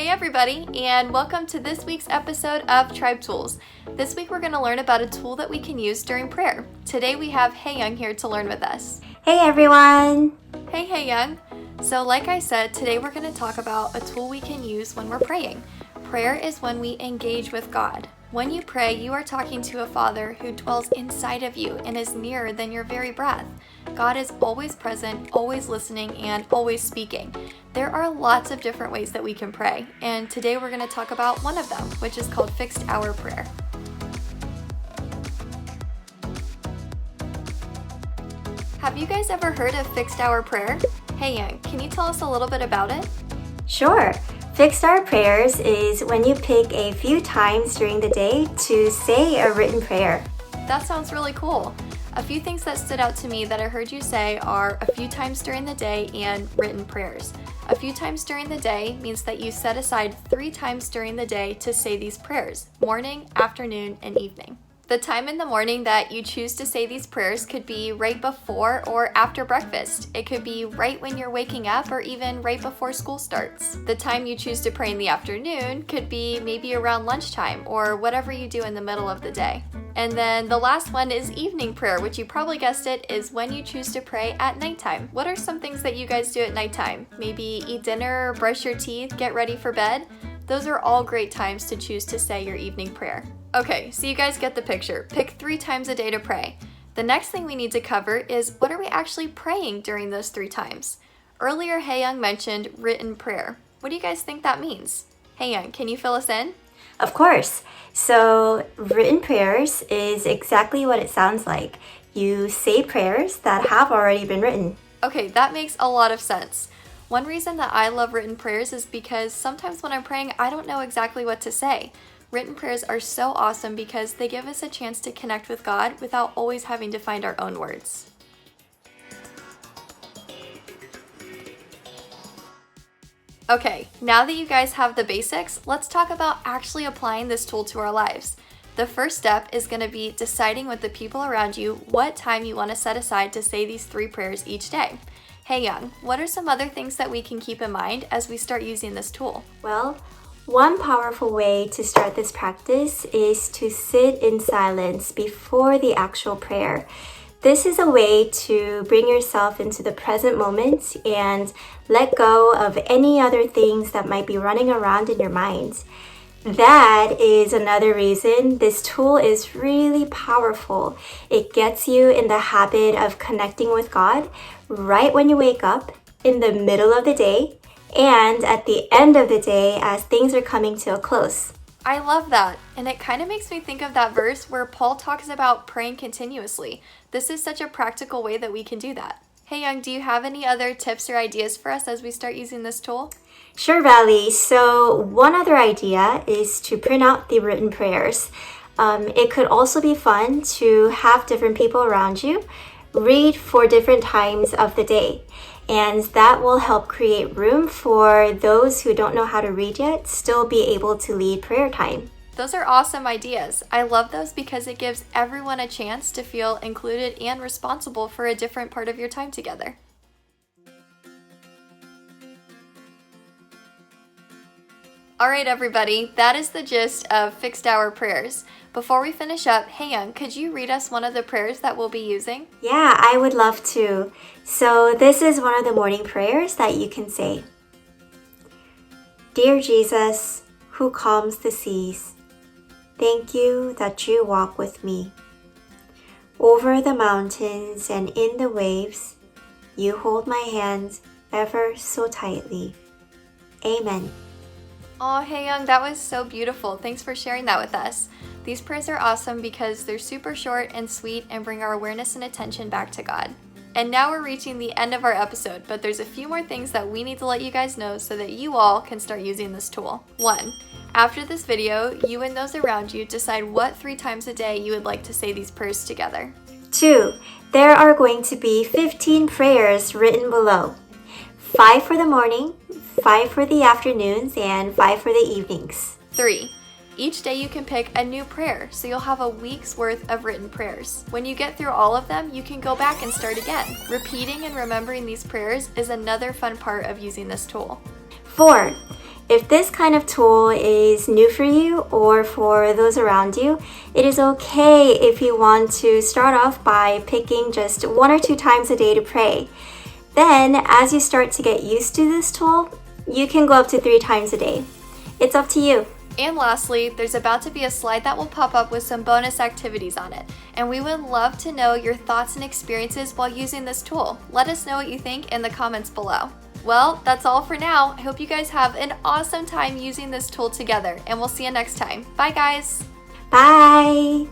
Hey everybody, and welcome to this week's episode of Tribe Tools. This week we're going to learn about a tool that we can use during prayer. Today we have Haeyoung here to learn with us. Hey everyone! Hey Haeyoung! So like I said, today we're going to talk about a tool we can use when we're praying. Prayer is when we engage with God. When you pray, you are talking to a Father who dwells inside of you and is nearer than your very breath. God is always present, always listening, and always speaking. There are lots of different ways that we can pray, and today we're going to talk about one of them, which is called fixed hour prayer. Have you guys ever heard of fixed hour prayer? Haeyoung, can you tell us a little bit about it? Sure. Fixed hour prayers is when you pick a few times during the day to say a written prayer. That sounds really cool. A few things that stood out to me that I heard you say are a few times during the day and written prayers. A few times during the day means that you set aside 3 times during the day to say these prayers: morning, afternoon, and evening. The time in the morning that you choose to say these prayers could be right before or after breakfast. It could be right when you're waking up or even right before school starts. The time you choose to pray in the afternoon could be maybe around lunchtime or whatever you do in the middle of the day. And then the last one is evening prayer, which you probably guessed it, is when you choose to pray at nighttime. What are some things that you guys do at nighttime? Maybe eat dinner, brush your teeth, get ready for bed? Those are all great times to choose to say your evening prayer. Okay, so you guys get the picture. Pick 3 times a day to pray. The next thing we need to cover is what are we actually praying during those 3 times? Earlier, Haeyoung mentioned written prayer. What do you guys think that means? Haeyoung, can you fill us in? Of course. So, written prayers is exactly what it sounds like. You say prayers that have already been written. Okay, that makes a lot of sense. One reason that I love written prayers is because sometimes when I'm praying, I don't know exactly what to say. Written prayers are so awesome because they give us a chance to connect with God without always having to find our own words. Okay, now that you guys have the basics, let's talk about actually applying this tool to our lives. The first step is going to be deciding with the people around you what time you want to set aside to say these 3 prayers each day. Haeyoung, what are some other things that we can keep in mind as we start using this tool? Well, one powerful way to start this practice is to sit in silence before the actual prayer. This is a way to bring yourself into the present moment and let go of any other things that might be running around in your mind. That is another reason this tool is really powerful. It gets you in the habit of connecting with God right when you wake up, in the middle of the day, and at the end of the day as things are coming to a close. I love that, and it kind of makes me think of that verse where Paul talks about praying continuously. This is such a practical way that we can do that. Haeyoung, do you have any other tips or ideas for us as we start using this tool? Sure, Valley. So one other idea is to print out the written prayers. It could also be fun to have different people around you read for different times of the day. And that will help create room for those who don't know how to read yet still be able to lead prayer time. Those are awesome ideas. I love those because it gives everyone a chance to feel included and responsible for a different part of your time together. Alright everybody, that is the gist of fixed hour prayers. Before we finish up, Haeyoung, could you read us one of the prayers that we'll be using? Yeah, I would love to. So this is one of the morning prayers that you can say. Dear Jesus, who calms the seas, thank you that you walk with me. Over the mountains and in the waves, you hold my hand ever so tightly. Amen. Oh, Haeyoung, that was so beautiful. Thanks for sharing that with us. These prayers are awesome because they're super short and sweet and bring our awareness and attention back to God. And now we're reaching the end of our episode, but there's a few more things that we need to let you guys know so that you all can start using this tool. 1. After this video, you and those around you decide what 3 times a day you would like to say these prayers together. 2. There are going to be 15 prayers written below. 5 for the morning, 5 for the afternoons, and 5 for the evenings. 3. Each day you can pick a new prayer, so you'll have a week's worth of written prayers. When you get through all of them, you can go back and start again. Repeating and remembering these prayers is another fun part of using this tool. 4. If this kind of tool is new for you or for those around you, it is okay if you want to start off by picking just 1 or 2 times a day to pray. Then, as you start to get used to this tool, you can go up to 3 times a day. It's up to you. And lastly, there's about to be a slide that will pop up with some bonus activities on it, and we would love to know your thoughts and experiences while using this tool. Let us know what you think in the comments below. Well, that's all for now. I hope you guys have an awesome time using this tool together, and we'll see you next time. Bye, guys! Bye!